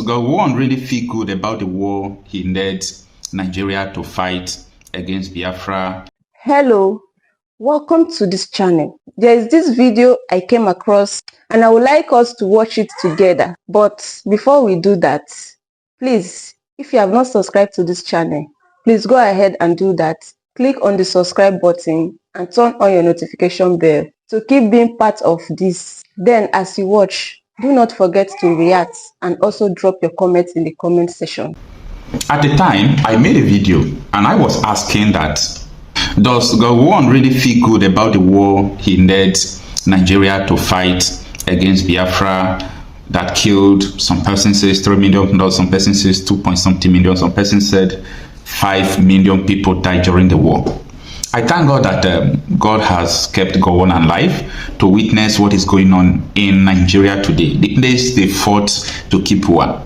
Does Gowon really feel good about the war he led Nigeria to fight against Biafra? Hello, welcome to this channel. There is this video I came across and I would like us to watch it together. But before we do that, please, if you have not subscribed to this channel, please go ahead and do that. Click on the subscribe button and turn on your notification bell to keep being part of this. Then as you watch, do not forget to react and also drop your comments in the comment section. At the time, I made a video and I was asking that, does Gowon really feel good about the war he led Nigeria to fight against Biafra that killed, some person says 3 million, some person says 2 point something million, some person said 5 million people died during the war. I thank God that God has kept Gowon alive to witness what is going on in Nigeria today, the place they fought to keep one.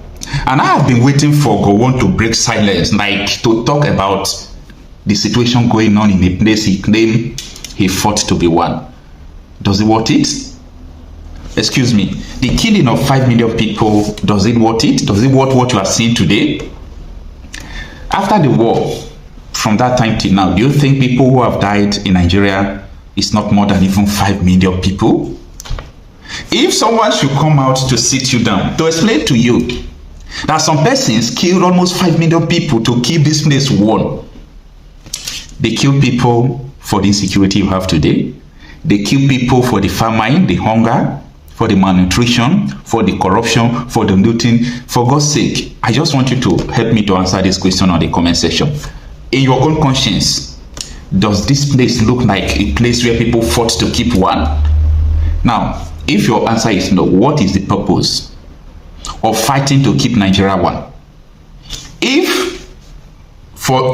And I have been waiting for Gowon to break silence, like to talk about the situation going on in the place he claimed he fought to be one. Does it worth it? Excuse me, the killing of 5 million people, does it worth it? Does it worth what you are seeing today? After the war, from that time till now, do you think people who have died in Nigeria is not more than even 5 million people? If someone should come out to sit you down, to explain to you that some persons killed almost 5 million people to keep this place warm. They kill people for the insecurity you have today. They kill people for the famine, the hunger, for the malnutrition, for the corruption, for the looting. For God's sake, I just want you to help me to answer this question on the comment section. In your own conscience, does this place look like a place where people fought to keep one? Now, if your answer is no, what is the purpose of fighting to keep Nigeria one? If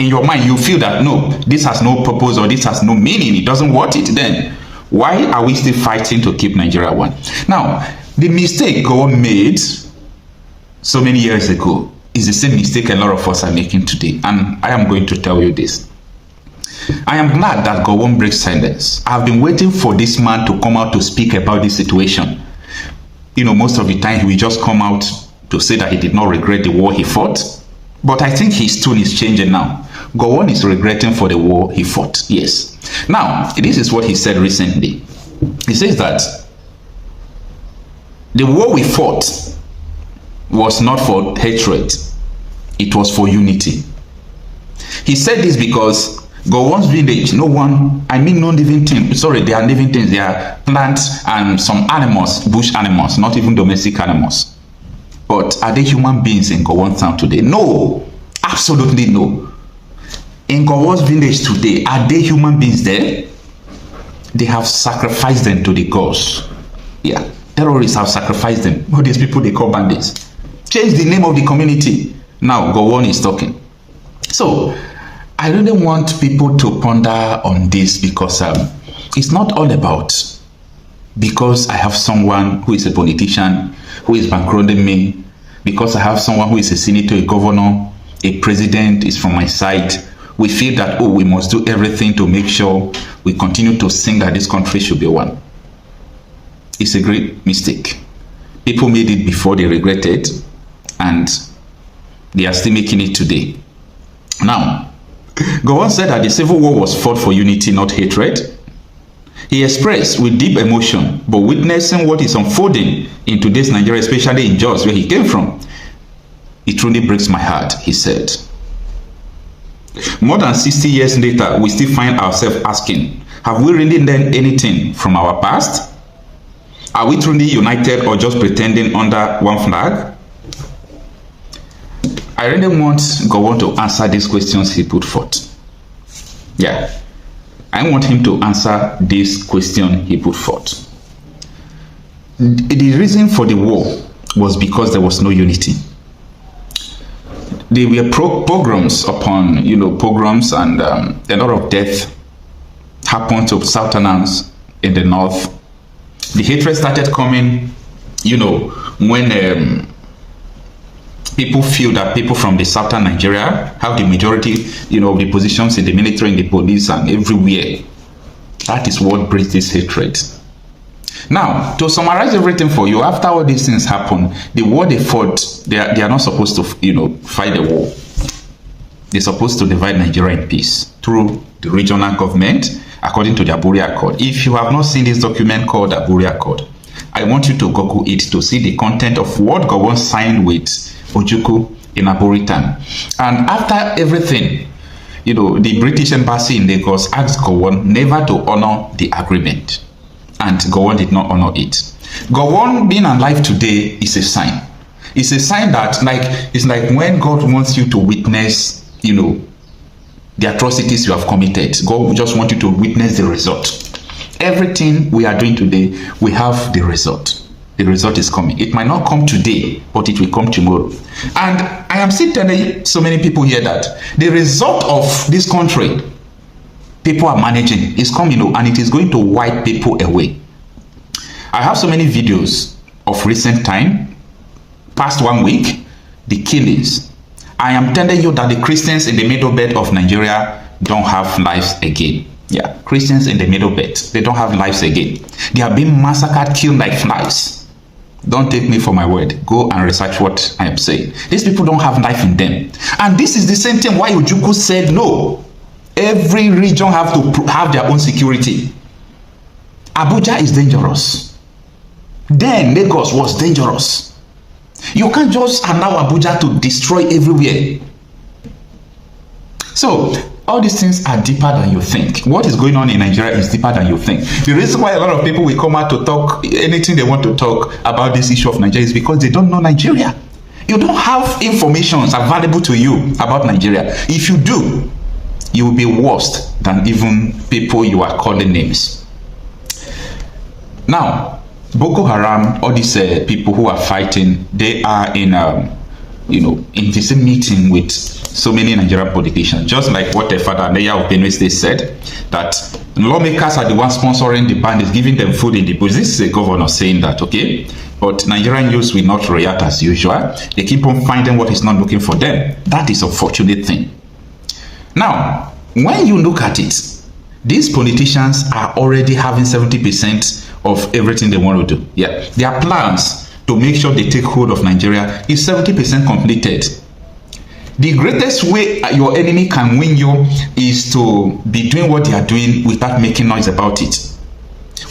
in your mind you feel that no, this has no purpose or this has no meaning, it doesn't worth it, then why are we still fighting to keep Nigeria one? Now, the mistake Gowon made so many years ago is the same mistake a lot of us are making today, and I am going to tell you this. I am glad that Gowon breaks silence. I have been waiting for this man to come out to speak about this situation. You know, most of the time he will just come out to say that he did not regret the war he fought. But I think his tone is changing now. Gowon is regretting for the war he fought. Yes. Now, this is what he said recently. He says that the war we fought was not for hatred. It was for unity. He said this because Gowon's village, no living thing. Sorry, they are living things. They are plants and some animals, bush animals, not even domestic animals. But are they human beings in Gowon town today? No, absolutely no. In Gowon's village today, are they human beings there? They have sacrificed them to the gods. Yeah, terrorists have sacrificed them. All these people they call bandits. Change the name of the community. Now Gowon is talking. So I really want people to ponder on this because it's not all about because I have someone who is a politician who is bankrolling me, because I have someone who is a senator, a governor, a president is from my side. We feel that, oh, we must do everything to make sure we continue to sing that this country should be one. It's a great mistake. People made it before, they regretted, and they are still making it today. Now, Gowon said that the civil war was fought for unity, not hatred. He expressed with deep emotion, but witnessing what is unfolding in today's Nigeria, especially in Jos, where he came from, it truly breaks my heart, he said. More than 60 years later, we still find ourselves asking, have we really learned anything from our past? Are we truly united or just pretending under one flag? I really want Gowon to answer these questions he put forth. Yeah. I want him to answer this question he put forth. The reason for the war was because there was no unity. There were pogroms upon, pogroms, and a lot of death happened to Southerners in the north. The hatred started coming, when people feel that people from the southern Nigeria have the majority, of the positions in the military, in the police, and everywhere. That is what breeds this hatred. Now, to summarize everything for you, after all these things happen, the war they fought, they are not supposed to, fight the war. They're supposed to divide Nigeria in peace through the regional government, according to the Aburi Accord. If you have not seen this document called the Aburi Accord, I want you to Google it to see the content of what Gowon signed with Ojukwu in Aburi time. And after everything, the British embassy in Lagos asked Gowon never to honor the agreement. And Gowon did not honor it. Gowon being alive today is a sign. It's a sign that it's like when God wants you to witness, the atrocities you have committed. God just wants you to witness the result. Everything we are doing today, we have the result. The result is coming. It might not come today, but it will come tomorrow. And I am still telling so many people here that the result of this country, people are managing, is coming, and it is going to wipe people away. I have so many videos of recent time, past 1 week, the killings. I am telling you that the Christians in the middle belt of Nigeria don't have lives again. Yeah, Christians in the middle belt, they don't have lives again. They are being massacred, killed like flies. Don't take me for my word. Go and research what I am saying. These people don't have life in them. And this is the same thing why Ojukwu said no. Every region have to have their own security. Abuja is dangerous. Then Lagos was dangerous. You can't just allow Abuja to destroy everywhere. So all these things are deeper than you think. What is going on in Nigeria is deeper than you think. The reason why a lot of people will come out to talk anything they want to talk about this issue of Nigeria is because they don't know Nigeria. You don't have information available to you about Nigeria. If you do, you will be worse than even people you are calling names. Now, Boko Haram, all these people who are fighting, they are in in the same meeting with so many Nigerian politicians, just like what the father Neya of Benue State said, that lawmakers are the ones sponsoring the bandits, giving them food in the bush. This is a governor saying that, okay? But Nigerian youths will not react as usual. They keep on finding what is not looking for them. That is a fortunate thing. Now, when you look at it, these politicians are already having 70% of everything they want to do. Yeah, their plans to make sure they take hold of Nigeria is 70% completed. The greatest way your enemy can win you is to be doing what they are doing without making noise about it.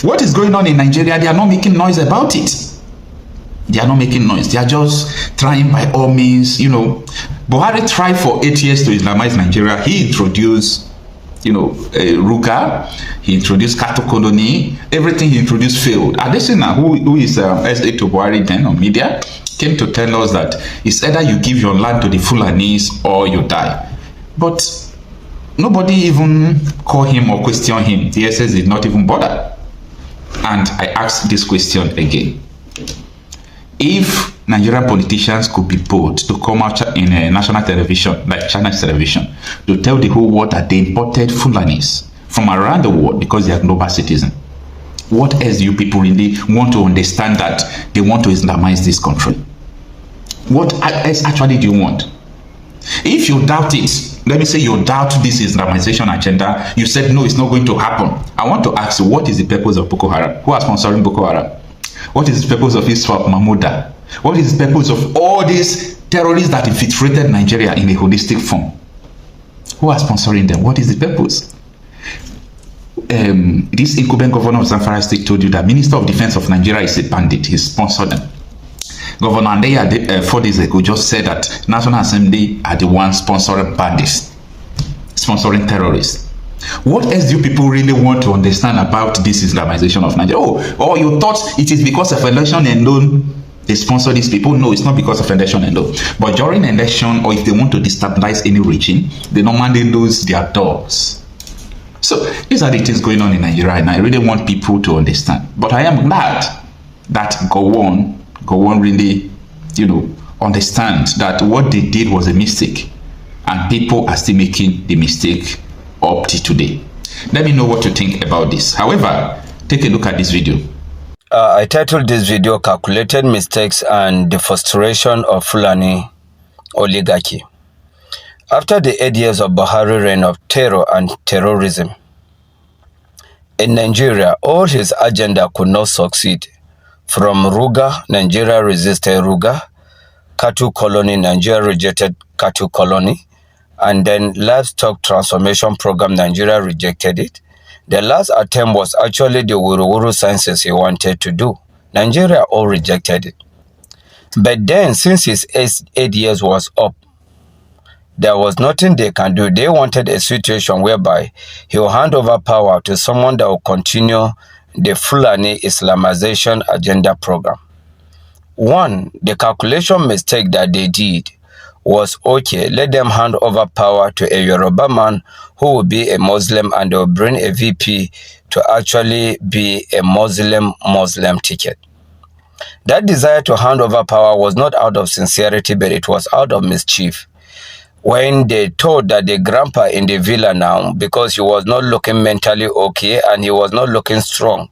What is going on in Nigeria? They are not making noise about it. They are not making noise. They are just trying by all means, Buhari tried for 8 years to Islamize Nigeria. He introduced Ruga, he introduced cattle colony, everything he introduced failed. Adesina, who is SA to Buhari then on media, came to tell us that it's either you give your land to the Fulanis or you die. But nobody even call him or question him. The SS did not even bother. And I asked this question again. If Nigerian politicians could be bold to come out in a national television, like China's television, to tell the whole world that they imported Fulanis from around the world because they are global citizens, what else do you people really want to understand that they want to Islamize this country? What else actually do you want? If you doubt it, let me say you doubt this Islamization agenda, you said no, it's not going to happen. I want to ask you, what is the purpose of Boko Haram? Who are sponsoring Boko Haram? What is the purpose of Iswap Mahmouda? What is the purpose of all these terrorists that infiltrated Nigeria in a holistic form? Who are sponsoring them? What is the purpose? This incumbent governor of Zamfara State told you that Minister of Defense of Nigeria is a bandit. He sponsored them. Governor Andeya 4 days ago just said that National Assembly are the ones sponsoring bandits, sponsoring terrorists. What else do people really want to understand about this Islamization of Nigeria? Oh, you thought it is because of election alone they sponsor these people? No, it's not because of election alone. But during election, or if they want to destabilize any region, they normally lose their doors. So these are the things going on in Nigeria, and I really want people to understand. But I am glad that Gowon really, understand that what they did was a mistake, and people are still making the mistake up to today. Let me know what you think about this. However, take a look at this video. I titled this video Calculated Mistakes and the Frustration of Fulani Oligarchy. After the 8 years of Buhari reign of terror and terrorism, In Nigeria, all his agenda could not succeed. From Ruga, Nigeria resisted Ruga. Cattle colony, Nigeria rejected cattle colony. And then livestock transformation program, Nigeria rejected it. The last attempt was actually the Wuru census he wanted to do. Nigeria all rejected it. But then, since his 8 years was up, there was nothing they can do. They wanted a situation whereby he will hand over power to someone that will continue the Fulani Islamization agenda program. One, the calculation mistake that they did was, okay, let them hand over power to a Yoruba man who will be a Muslim, and they will bring a VP to actually be a Muslim ticket. That desire to hand over power was not out of sincerity, but it was out of mischief. When they told that the grandpa in the villa now, because he was not looking mentally okay and he was not looking strong,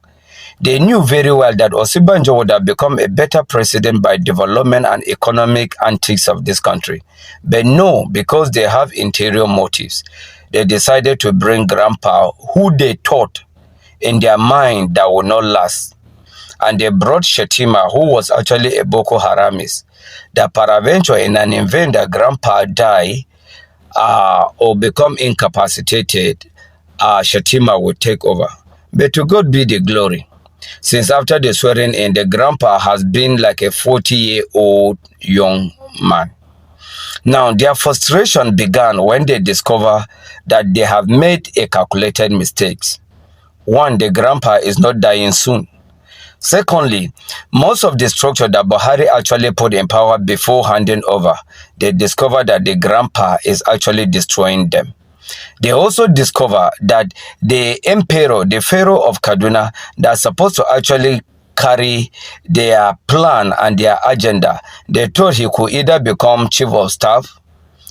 they knew very well that Osibanjo would have become a better president by development and economic antics of this country. But no, because they have interior motives, they decided to bring grandpa, who they thought in their mind that would not last. And they brought Shetima, who was actually a Boko Haramist, that peradventure in an event that grandpa die or become incapacitated, Shetima would take over. But to God be the glory. Since after the swearing in, the grandpa has been like a 40-year-old young man. Now, their frustration began when they discover that they have made a calculated mistake. One, the grandpa is not dying soon. Secondly, most of the structure that Buhari actually put in power before handing over, they discovered that the grandpa is actually destroying them. They also discover that the emperor, the pharaoh of Kaduna, that's supposed to actually carry their plan and their agenda, they thought he could either become chief of staff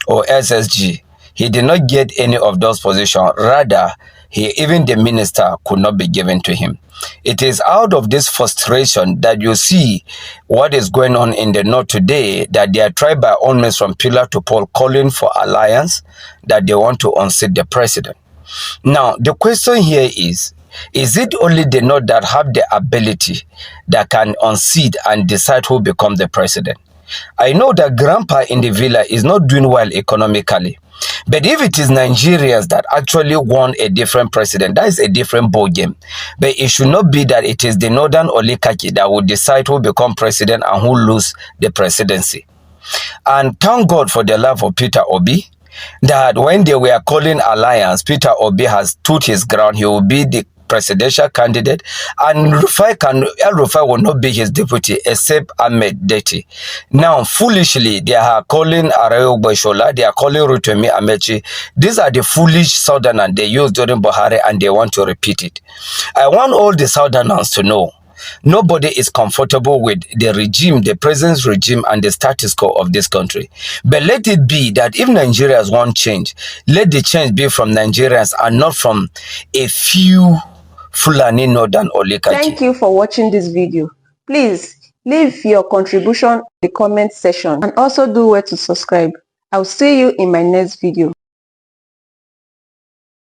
or SSG. He did not get any of those positions. Rather, even the minister could not be given to him. It is out of this frustration that you see what is going on in the north today, that they are tried by all means from pillar to pole calling for alliance, that they want to unseat the president. Now, the question here is it only the north that have the ability that can unseat and decide who becomes the president? I know that grandpa in the villa is not doing well economically. But if it is Nigerians that actually want a different president, that is a different ball game. But it should not be that it is the northern oligarchy that will decide who become president and who lose the presidency. And thank God for the love of Peter Obi, that when they were calling alliance, Peter Obi has stood his ground. He will be the presidential candidate, and El Rufai will not be his deputy except Ahmed Deti. Now, foolishly, they are calling Arayo Bashola, they are calling Rotimi Amechi. These are the foolish Southerners they used during Buhari, and they want to repeat it. I want all the Southerners to know nobody is comfortable with the regime, the present regime, and the status quo of this country. But let it be that if Nigerians want change, let the change be from Nigerians and not from a few Fulani Northern oligarchy. Thank you for watching this video. Please leave your contribution in the comment section and also do well to subscribe. I'll see you in my next video.